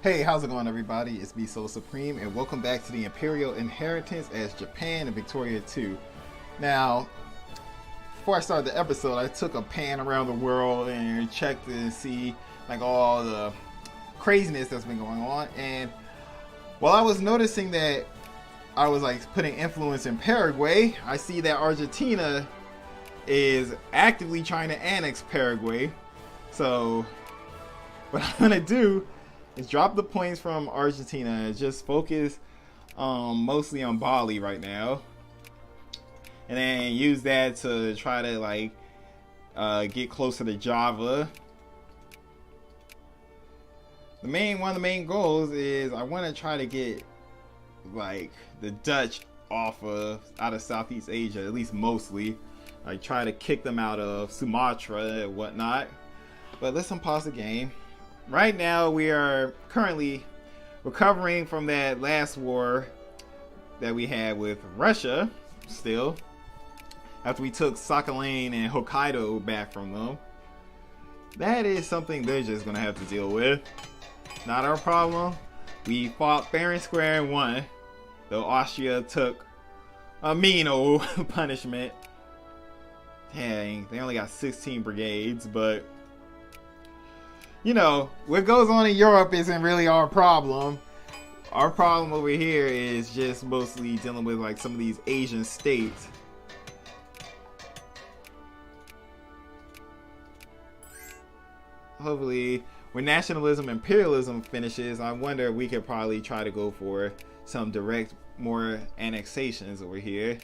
Hey, how's it going, everybody? It's me, SoloSupreme, and welcome back to the Imperial Inheritance as Japan and Victoria 2. Now, before I started the episode, I took a pan around the world and checked to see like all the craziness that's been going on. And while I was noticing that I was like putting influence in Paraguay, I see that Argentina is actively trying to annex Paraguay. So, what I'm gonna do is drop the points from Argentina and just focus mostly on Bali right now, and then use that to try to like get closer to Java. One of the main goals is I want to try to get like the Dutch out of Southeast Asia, at least mostly. Like try to kick them out of Sumatra and whatnot. But let's unpause the game. Right now, we are currently recovering from that last war that we had with Russia, still. After we took Sakhalin and Hokkaido back from them. That is something they're just going to have to deal with. Not our problem. We fought fair and square and won. Though Austria took a mean old punishment. Dang, they only got 16 brigades, but you know, what goes on in Europe isn't really our problem. Our problem over here is just mostly dealing with like some of these Asian states. Hopefully, when nationalism imperialism finishes, I wonder if we could probably try to go for some more annexations over here.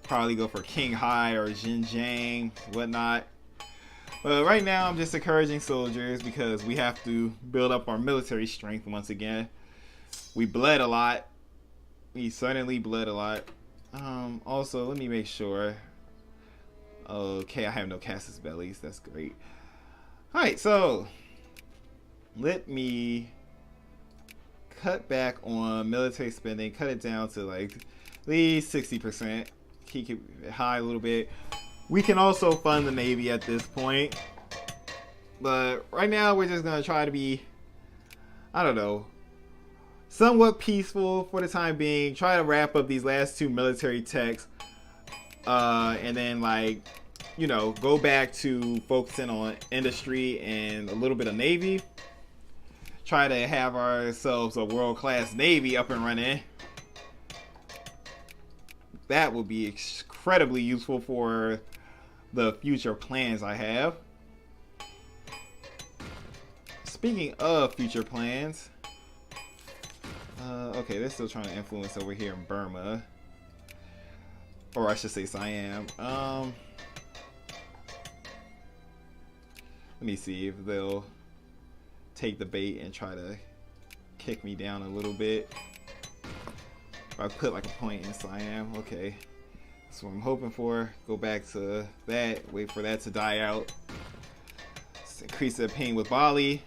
Probably go for Qinghai or Xinjiang, whatnot. But right now, I'm just encouraging soldiers because we have to build up our military strength once again. We bled a lot. We certainly bled a lot. Also, let me make sure. Okay, I have no casus bellis. That's great. Alright, so let me cut back on military spending. Cut it down to like at least 60%. Keep it high a little bit. We can also fund the Navy at this point. But right now we're just going to try to be, I don't know, somewhat peaceful for the time being. Try to wrap up these last two military techs. And then like, you know, go back to focusing on industry and a little bit of Navy. Try to have ourselves a world-class Navy up and running. That will be incredibly useful for the future plans I have. Speaking of future plans, okay, they're still trying to influence over here in Burma, or I should say Siam. Let me see if they'll take the bait and try to kick me down a little bit. I put like a point in Siam. Okay, that's what I'm hoping for. Go back to that. Wait for that to die out. Let's increase the pain with Bali.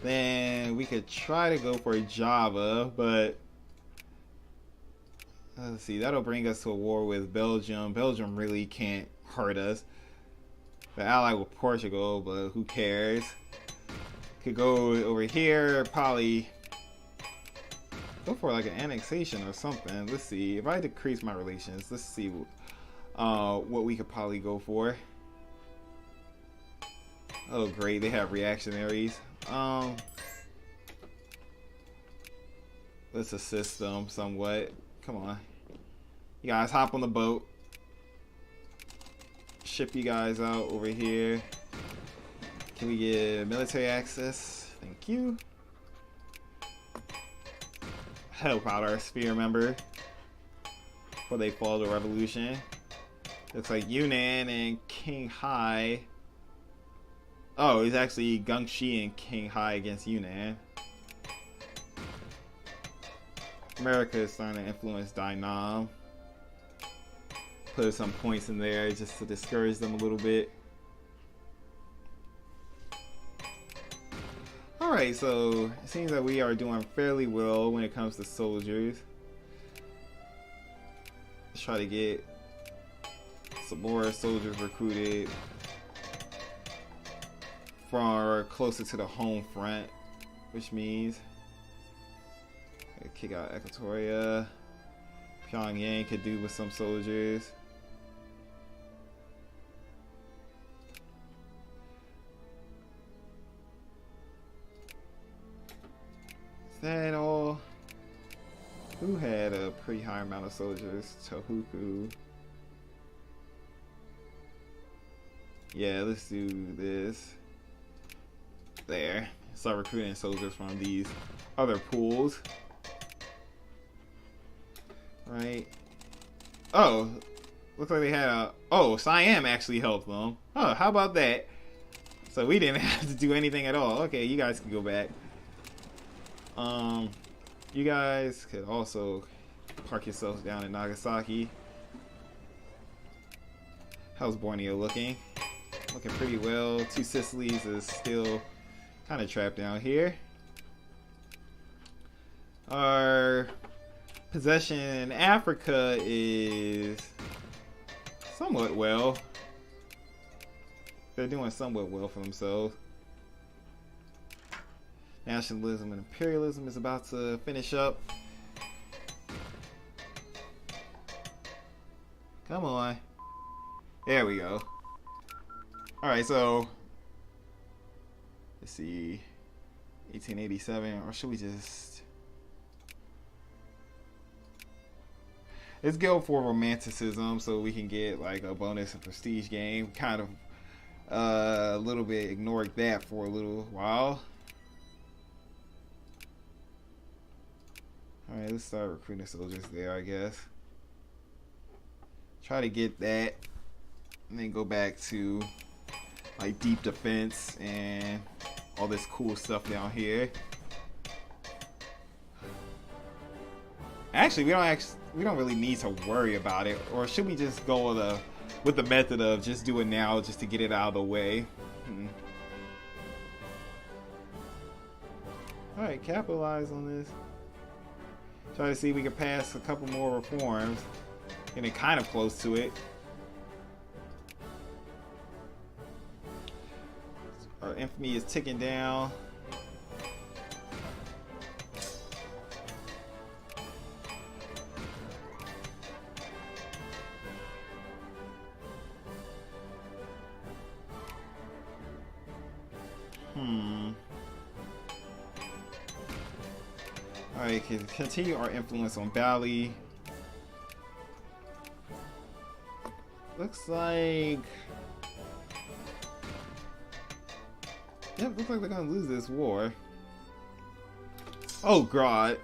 Then we could try to go for Java, but let's see. That'll bring us to a war with Belgium. Belgium really can't hurt us. The ally with Portugal, but who cares? Could go over here. Probably go for like an annexation or something. Let's see. If I decrease my relations, let's see what we could probably go for. Oh great, they have reactionaries. Let's assist them somewhat. Come on. You guys hop on the boat. Ship you guys out over here. Can we get military access? Thank you. Help out our sphere member before they fall to revolution. Looks like Yunnan and Qinghai. Oh, it's actually Guangxi and Qinghai against Yunnan. America is starting to influence Dainam. Put some points in there just to discourage them a little bit. Alright, so it seems that we are doing fairly well when it comes to soldiers. Let's try to get some more soldiers recruited. far closer to the home front, which means kick out Equatoria. Pyongyang could do with some soldiers. Is that all? Who had a pretty high amount of soldiers? Tohoku. Yeah, let's do this. There. Start recruiting soldiers from these other pools. Right. Oh, looks like they had a... Oh, Siam actually helped them. Oh, how about that? So we didn't have to do anything at all. Okay, you guys can go back. You guys could also park yourselves down in Nagasaki. How's Borneo looking? Looking pretty well. Two Sicilies is still kind of trapped down here. Our possession in Africa is somewhat well. They're doing somewhat well for themselves. Nationalism and imperialism is about to finish up. Come on. There we go. Alright, so let's see. 1887, or should we just... Let's go for romanticism so we can get like a bonus and prestige game. Kind of a little bit ignored that for a little while. Alright, let's start recruiting soldiers there, I guess. Try to get that. And then go back to like deep defense and all this cool stuff down here. Actually, we don't really need to worry about it. Or should we just go with the method of just do it now just to get it out of the way? Alright, capitalize on this. Try to see if we can pass a couple more reforms. Getting kind of close to it. Our infamy is ticking down. Alright, can continue our influence on Bali. Looks like... Yep, looks like they're gonna lose this war. Oh god.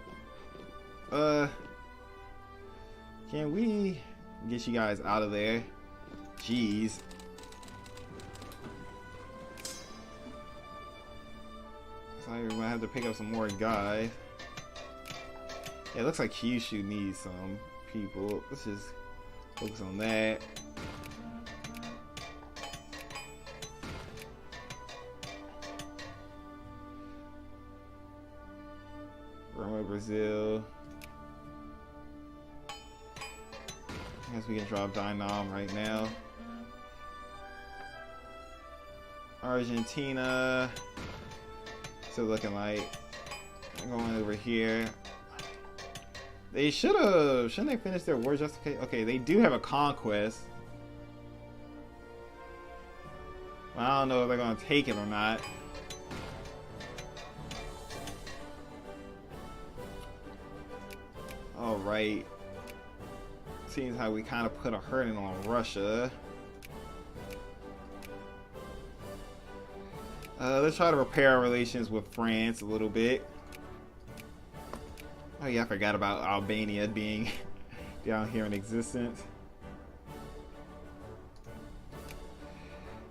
Can we get you guys out of there? Jeez. Sorry, we're gonna have to pick up some more guys. Yeah, it looks like Kyushu needs some people. Let's just focus on that. Roma, Brazil. I guess we can drop Dynam right now. Argentina. Still looking like going over here. They shouldn't they finish their war justification? Okay, they do have a conquest. Well, I don't know if they're gonna take it or not. Alright. Seems how we kind of put a hurting on Russia. Let's try to repair our relations with France a little bit. Oh yeah, I forgot about Albania being down here in existence.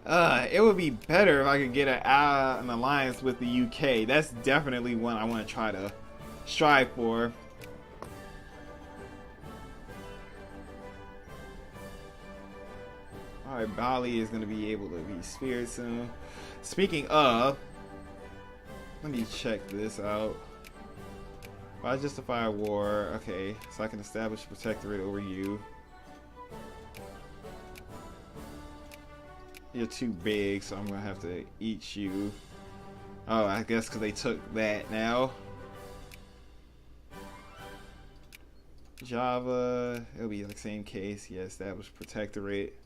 It would be better if I could get an alliance with the UK. That's definitely one I want to try to strive for. Alright, Bali is going to be able to be speared soon. Speaking of, let me check this out. Why justify a war? Okay, so I can establish a protectorate over you. You're too big, so I'm gonna have to eat you. Oh, I guess because they took that now. Java, it'll be the same case. Yes, that was protectorate.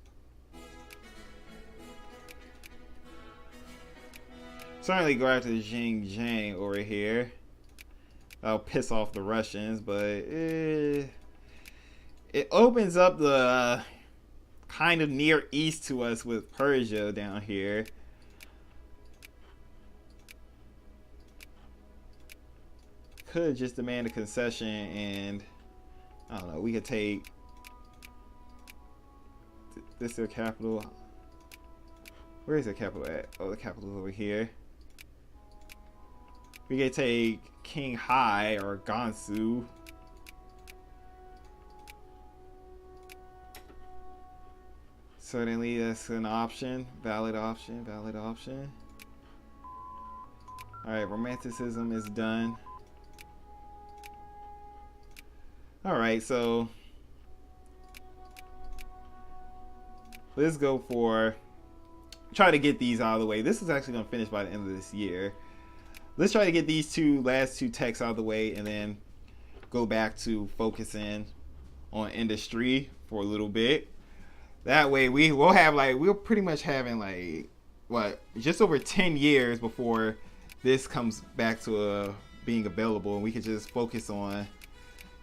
Certainly go after Xinjiang over here. That'll piss off the Russians, but it opens up the kind of Near East to us with Persia down here. Could just demand a concession, and I don't know, we could take this their capital. Where is their capital at? Oh, the capital's over here. We could take King Hai or Gansu. Certainly that's an option. Valid option, valid option. Alright, romanticism is done. Alright, so let's go for, try to get these out of the way. This is actually going to finish by the end of this year. Let's try to get these last two texts out of the way, and then go back to focusing on industry for a little bit. That way we'll have we're pretty much having just over 10 years before this comes back to being available, and we can just focus on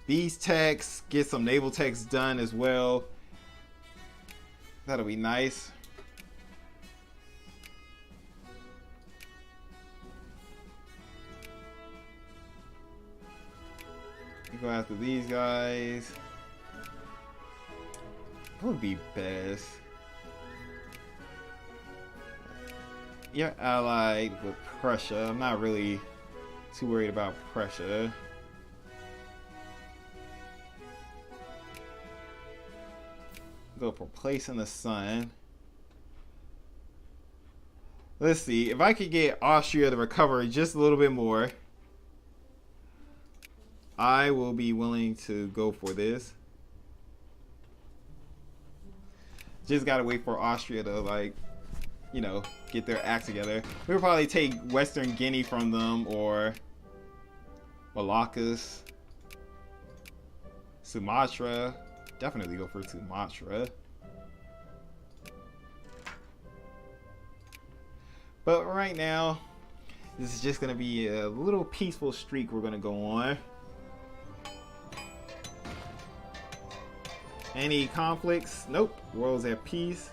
these texts, get some naval texts done as well. That'll be nice. Go after these guys. What would be best? You're allied with Prussia. I'm not really too worried about Prussia. Go for Place in the Sun. Let's see if I could get Austria to recover just a little bit more. I will be willing to go for this. Just gotta wait for Austria to get their act together. We'll probably take Western Guinea from them, or Moluccas, Sumatra. Definitely go for Sumatra. But right now, this is just gonna be a little peaceful streak we're gonna go on. Any conflicts? Nope. World's at peace.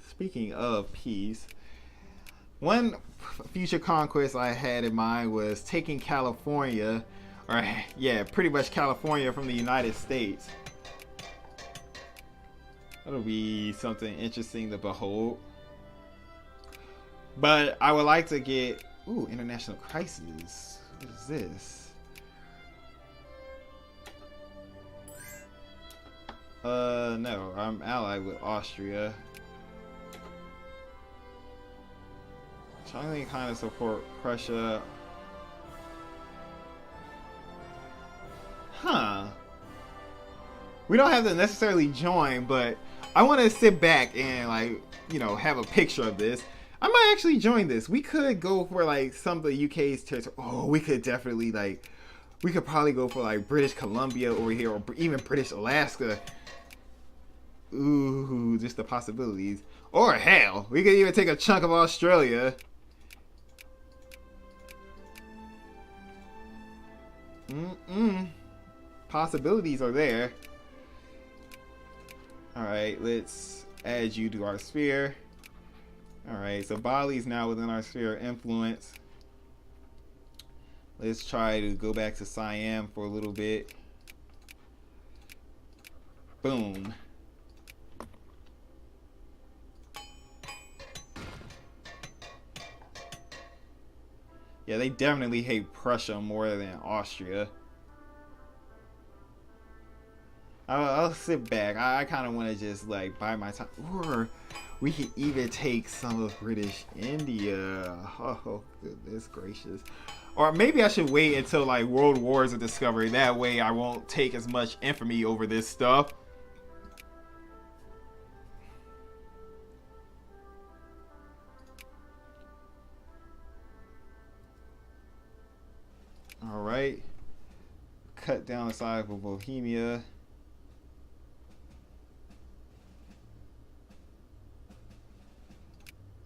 Speaking of peace, one future conquest I had in mind was taking California, or yeah, pretty much California from the United States. That'll be something interesting to behold. But I would like to get, international crisis. What is this? No, I'm allied with Austria. Trying to kind of support Prussia. We don't have to necessarily join, but I want to sit back and have a picture of this. I might actually join this. We could go for some of the UK's territory. Oh, we could definitely we could probably go for British Columbia over here, or even British Alaska. Ooh, just the possibilities. Or hell, we could even take a chunk of Australia. Possibilities are there. Alright, let's add you to our sphere. Alright, so Bali's now within our sphere of influence. Let's try to go back to Siam for a little bit. Boom. Yeah, they definitely hate Prussia more than Austria. I'll sit back. I kind of want to just buy my time. Or we could even take some of British India. Oh, goodness gracious. Or maybe I should wait until like World Wars are discovered. That way I won't take as much infamy over this stuff. Alright. Cut down the size of Bohemia.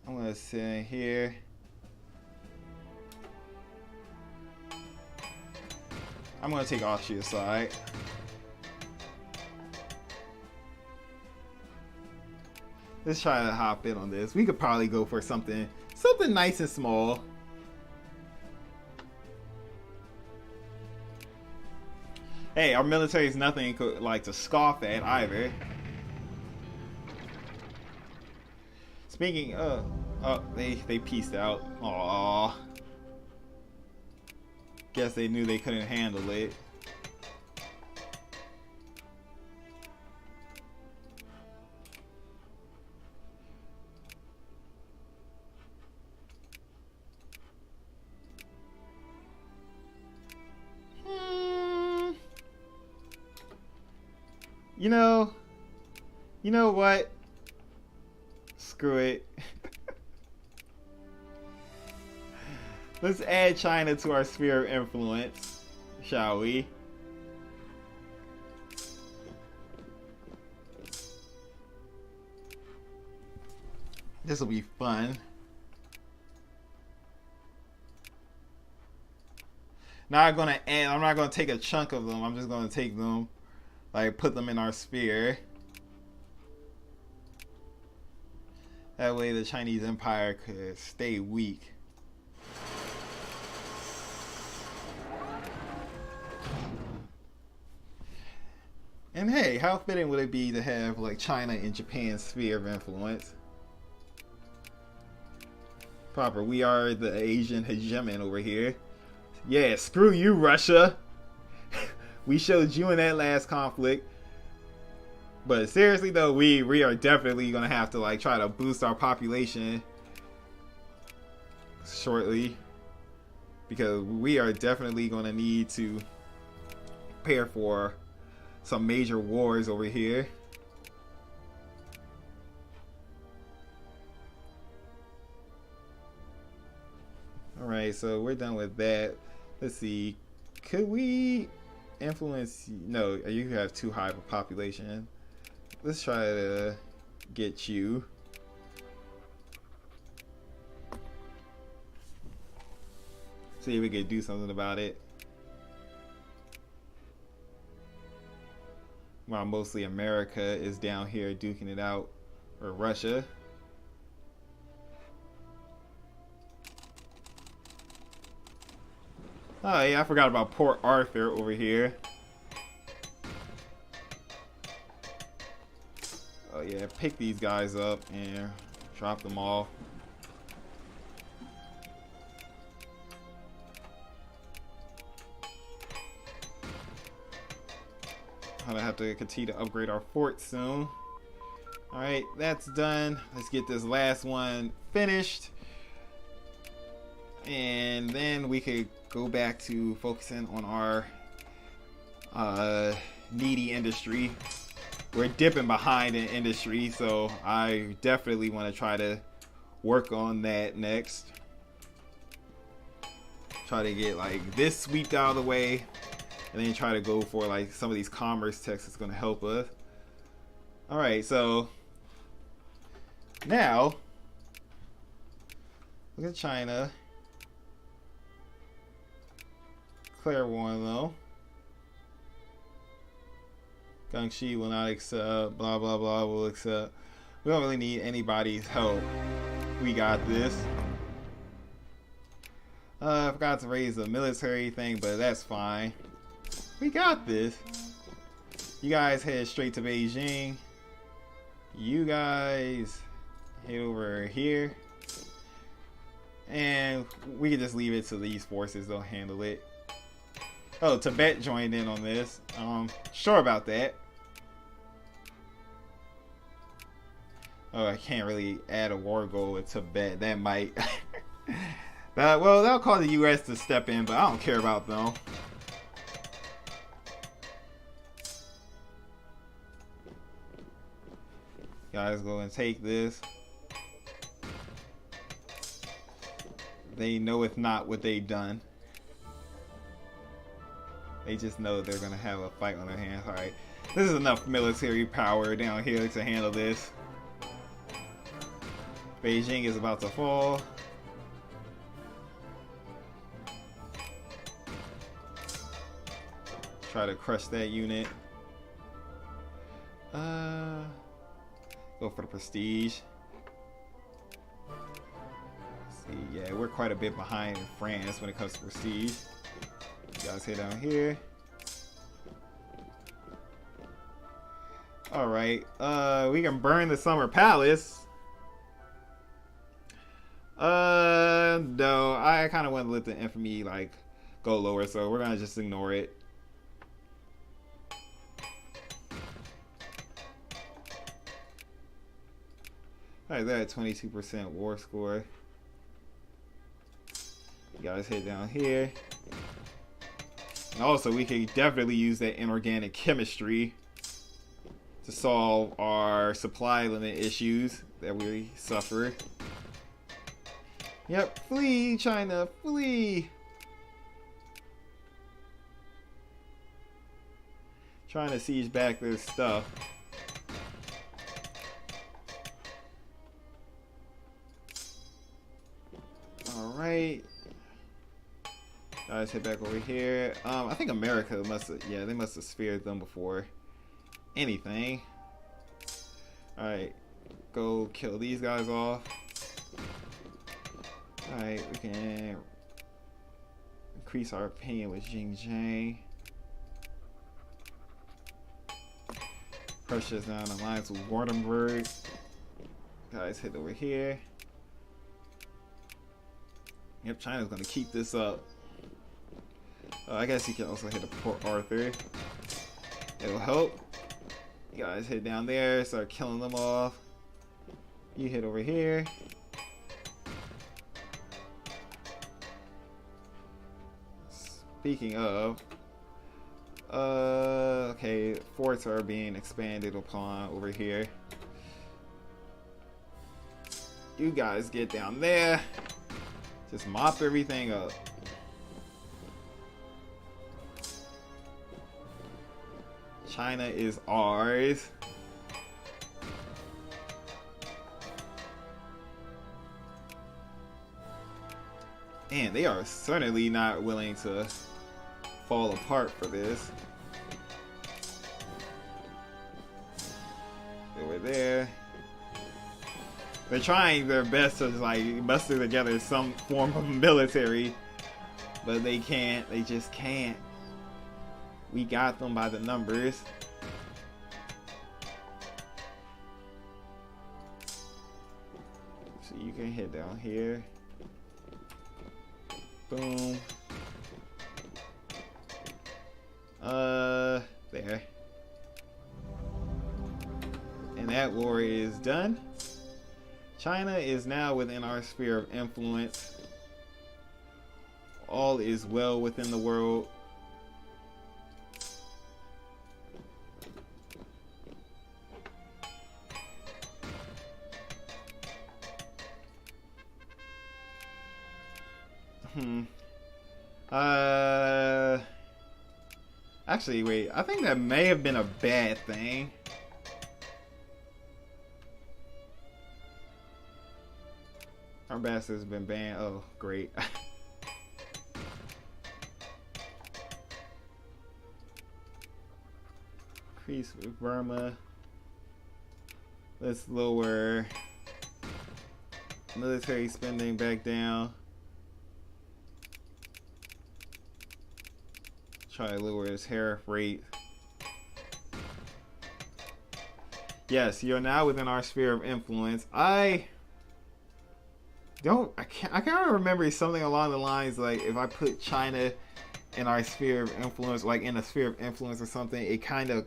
I'm gonna sit in here. I'm gonna take Austria aside. Let's try to hop in on this. We could probably go for something nice and small. Hey, our military is nothing like to scoff at either. Speaking of, oh, they pieced out. Aww. Guess they knew they couldn't handle it. You know what? Screw it. Let's add China to our sphere of influence, shall we? This will be fun. Now I'm not gonna take a chunk of them. I'm just gonna take them, like put them in our sphere. That way the Chinese Empire could stay weak. And hey, how fitting would it be to have like China in Japan's sphere of influence? Proper, we are the Asian hegemon over here. Yeah, screw you, Russia. We showed you in that last conflict. But seriously though, we are definitely gonna have to like try to boost our population shortly, because we are definitely gonna need to prepare for some major wars over here. Alright, so we're done with that. Let's see. Could we influence? No, you have too high of a population. Let's try to get you. See if we can do something about it. While mostly America is down here duking it out, or Russia. Oh yeah, I forgot about Port Arthur over here. Oh yeah, pick these guys up and drop them off. I'm gonna have to continue to upgrade our fort soon. Alright, that's done. Let's get this last one finished. And then we could go back to focusing on our needy industry. We're dipping behind in industry, so I definitely want to try to work on that next. Try to get like this swept out of the way, and then try to go for like some of these commerce texts that's going to help us. Alright, so now look at China. Declare one though. Guangxi will not accept, blah blah blah will accept. We don't really need anybody's help. We got this. I forgot to raise the military thing, but that's fine. We got this. You guys head straight to Beijing. You guys head over here. And we can just leave it to these forces, they'll handle it. Oh, Tibet joined in on this. Sure about that. Oh, I can't really add a war goal with Tibet. That might Well, that'll cause the U.S. to step in, but I don't care about them. Guys, go and take this. They know it's not what they've done. They just know they're gonna have a fight on their hands. Alright. This is enough military power down here to handle this. Beijing is about to fall. Try to crush that unit. Go for the prestige. See, yeah, we're quite a bit behind France when it comes to prestige. You guys head down here. Alright, we can burn the Summer Palace. No, I kind of want to let the infamy, like, go lower, so we're gonna just ignore it. Alright, they're at 22% war score. You guys head down here. And also, we can definitely use that inorganic chemistry to solve our supply limit issues that we suffer. Yep, flee, China, flee! Trying to siege back this stuff. Alright. Guys, head back over here. I think America must have, yeah, they must have speared them before anything. Alright, go kill these guys off. Alright, we can increase our opinion with Xinjiang. Russia's now in alliance with Wartenberg. Guys, head over here. Yep, China's gonna keep this up. I guess you can also hit a Port Arthur. It'll help. You guys head down there, start killing them off. You hit over here. Speaking of, okay, forts are being expanded upon over here. You guys get down there. Just mop everything up. China is ours. And they are certainly not willing to fall apart for this. Over there. They're trying their best to like muster together some form of military, but they can't. They just can't. We got them by the numbers. So you can head down here. Boom. There. And that war is done. China is now within our sphere of influence. All is well within the world. Actually, wait. I think that may have been a bad thing. Our ambassador's been banned. Oh, great. Increase with Burma. Let's lower military spending back down. Try to lower his tariff rate. Yes, you're now within our sphere of influence. I can't remember something along the lines like if I put China in our sphere of influence, like in a sphere of influence or something, it kind of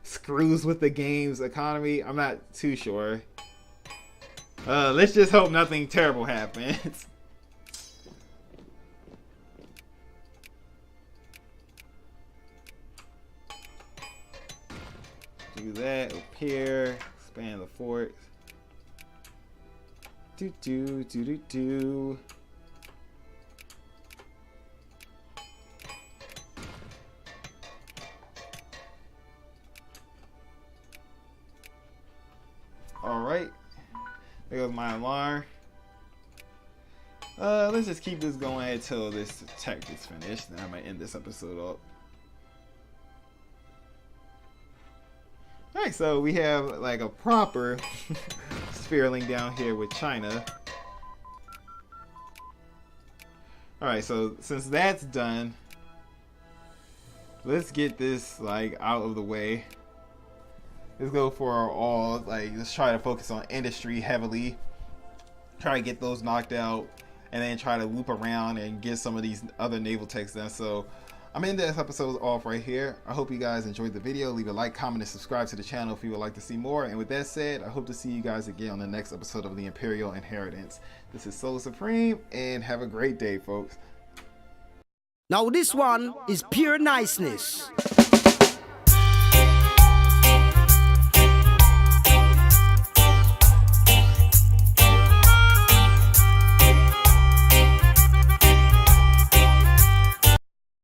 screws with the game's economy. I'm not too sure. Let's just hope nothing terrible happens. do that. Up here, expand the fort. Do. Alright. There goes my alarm. Let's just keep this going until this tech is finished. Then I might end this episode up. Alright, so we have like a proper spiraling down here with China. Alright, so since that's done, let's get this like out of the way. Let's go for all, like, let's try to focus on industry heavily. Try to get those knocked out, and then try to loop around and get some of these other naval techs done. So I'm ending this episode off right here. I hope you guys enjoyed the video. Leave a like, comment, and subscribe to the channel if you would like to see more. And with that said, I hope to see you guys again on the next episode of the Imperial Inheritance. This is SoloSupreme, and have a great day, folks. Now this one is pure niceness.